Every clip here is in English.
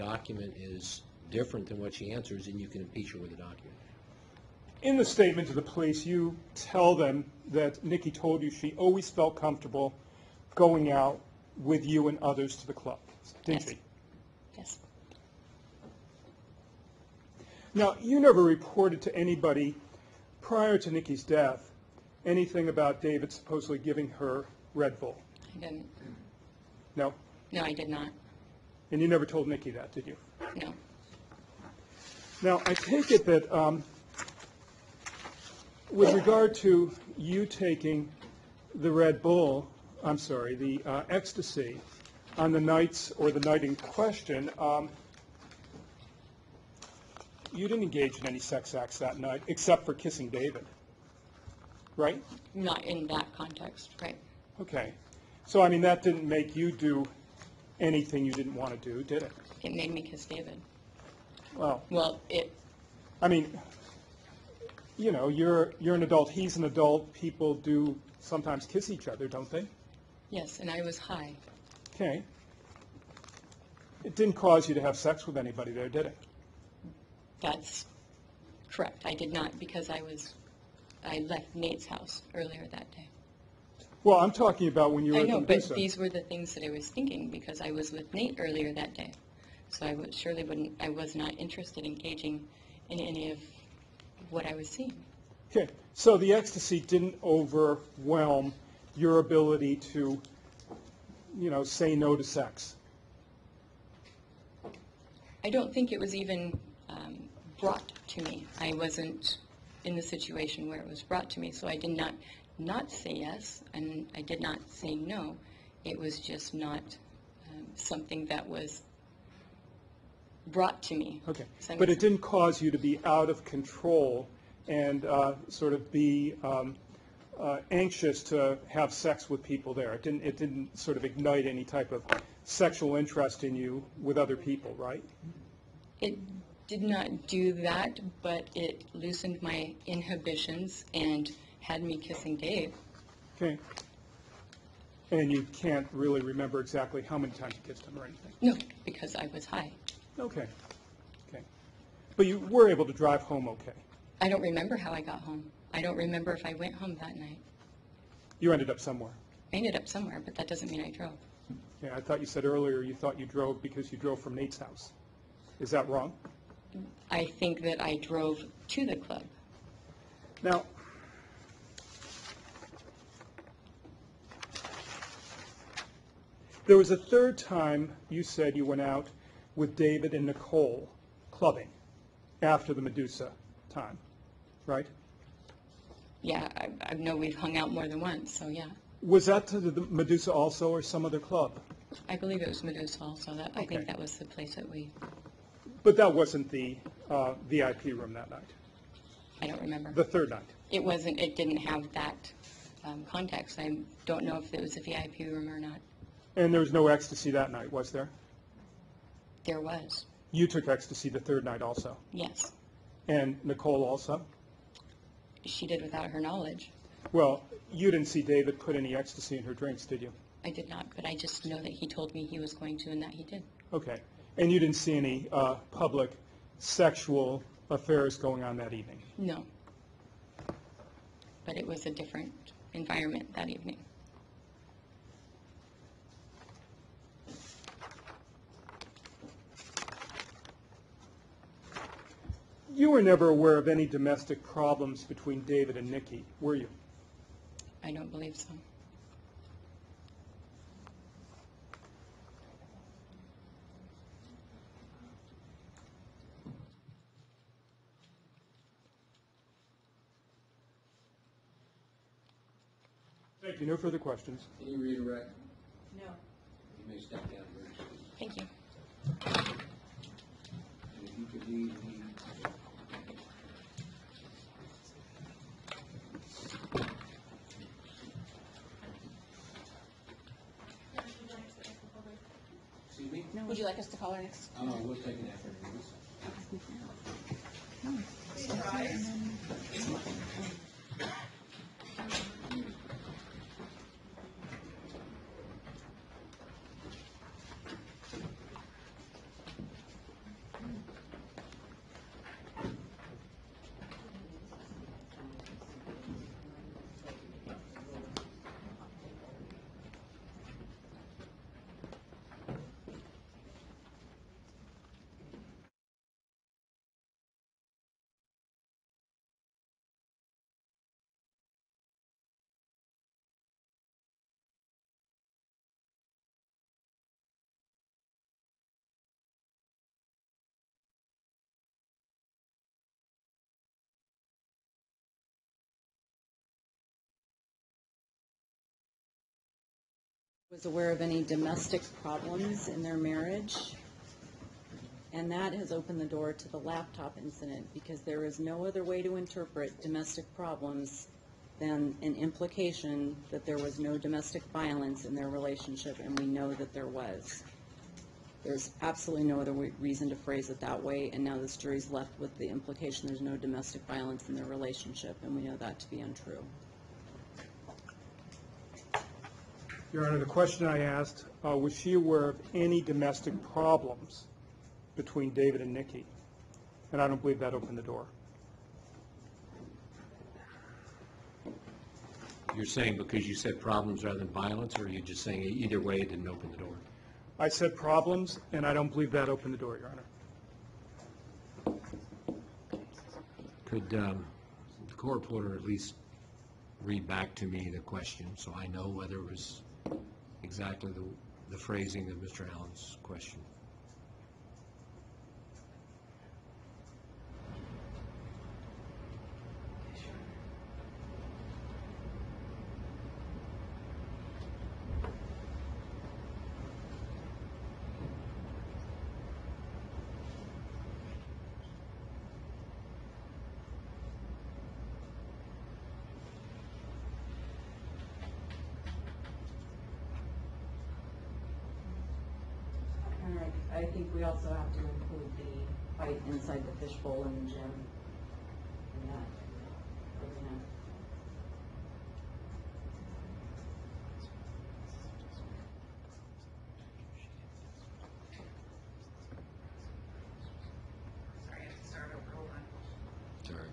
document is different than what she answers, and you can impeach her with a document. In the statement to the police, you tell them that Nikki told you she always felt comfortable going out with you and others to the club, didn't Yes. she? Yes. Now, you never reported to anybody prior to Nikki's death anything about David supposedly giving her Red Bull. I didn't. No? No, I did not. And you never told Nikki that, did you? No. Now, I take it that with regard to you taking the Red Bull, the ecstasy on the nights or the night in question, you didn't engage in any sex acts that night except for kissing David, right? Not in that context, right? Okay. So, I mean, that didn't make you do anything you didn't want to do, did it? It made me kiss David. Well, it, I mean, you know, you're an adult, he's an adult, people do sometimes kiss each other, don't they? yes, and I was high. Okay. It didn't cause you to have sex with anybody there, did it? That's correct. I did not, because I left Nate's house earlier that day. Well, I'm talking about when you were I at the know, but Medusa. these were the things that I was thinking, because I was with Nate earlier that day. So I was not interested in engaging in any of what I was seeing. Okay, so the ecstasy didn't overwhelm your ability to, you know, say no to sex. I don't think it was even brought to me. I wasn't in the situation where it was brought to me, so I did not say yes, and I did not say no. It was just not something that was brought to me. Okay, Does that but make it didn't cause you to be out of control and sort of be anxious to have sex with people there. It didn't sort of ignite any type of sexual interest in you with other people, right? It did not do that, but it loosened my inhibitions and had me kissing Dave. Okay. And you can't really remember exactly how many times you kissed him or anything? No, because I was high. Okay. Okay. But you were able to drive home okay? I don't remember how I got home. I don't remember if I went home that night. You ended up somewhere? I ended up somewhere, but that doesn't mean I drove. Yeah, I thought you said earlier you thought you drove because you drove from Nate's house. Is that wrong? I think that I drove to the club. Now, there was a third time you said you went out with David and Nicole clubbing after the Medusa time, right? Yeah, I know we've hung out more than once, so yeah. Was that to the Medusa also or some other club? I believe it was Medusa also. I Okay. think that was the place that we, But that wasn't the VIP room that night, I don't remember. the third night. It didn't have that context. I don't know if it was a VIP room or not. And there was no ecstasy that night, was there? There was, You took ecstasy the third night also. yes. And Nicole also? She did without her knowledge. Well, you didn't see David put any ecstasy in her drinks, did you? I did not, but I just know that he told me he was going to and that he did. Okay. And you didn't see any public sexual affairs going on that evening? No. But it was a different environment that evening. You were never aware of any domestic problems between David and Nikki, were you? I don't believe so. Thank you. No further questions. Can you redirect? No. You may step down very soon. Thank you. And if you could leave the Excuse me? Would you like us to call our next? We'll take an effort. Was aware of any domestic problems in their marriage, and that has opened the door to the laptop incident, because there is no other way to interpret domestic problems than an implication that there was no domestic violence in their relationship, and we know that there was. There's absolutely no other reason to phrase it that way, and now this jury's left with the implication there's no domestic violence in their relationship, and we know that to be untrue. Your Honor, the question I asked, was she aware of any domestic problems between David and Nikki? And I don't believe that opened the door. You're saying because you said problems rather than violence, or are you just saying either way it didn't open the door? I said problems, and I don't believe that opened the door, Your Honor. Could the court reporter at least read back to me the question so I know whether it was exactly the phrasing of Mr. Allen's question? I think we also have to include the fight inside the fishbowl in the gym in that arena. Sorry, I have to start over. Hold on. Sorry.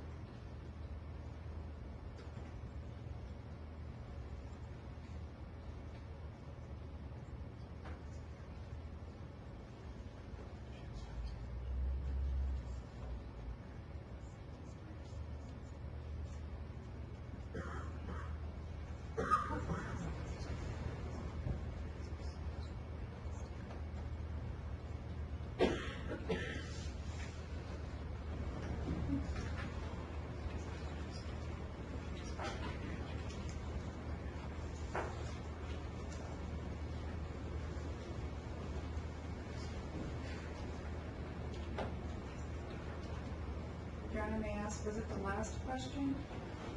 Your Honor, may I ask, was it the last question?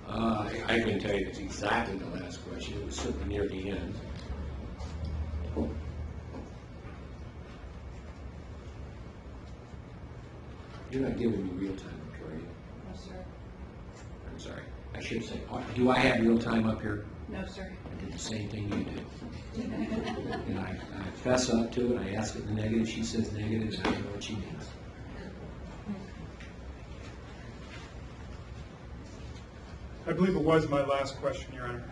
I can tell you it's exactly the last question. It was certainly near the end. You're not giving me real time, are you? No, sir. I'm sorry. I should say, do I have real time up here? No, sir. I did the same thing you did. And I fess up to it. I ask it in the negative. She says negative, and I don't know what she means. I believe it was my last question, Your Honor.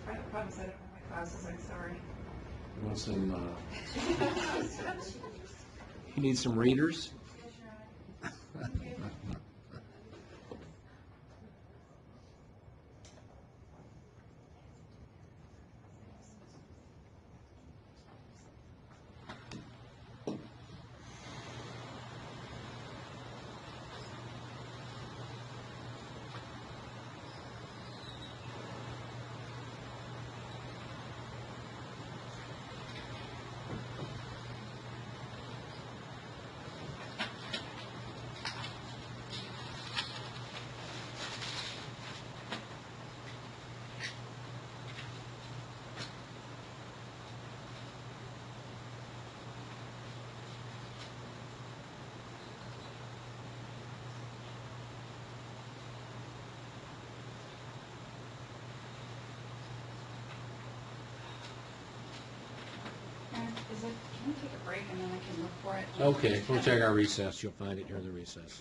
I promise I don't have my glasses, I'm sorry. You want some, you need some readers? Yes, Your Honor. Is it, can we take a break and then I can look for it? Okay, we'll take our recess. You'll find it during the recess.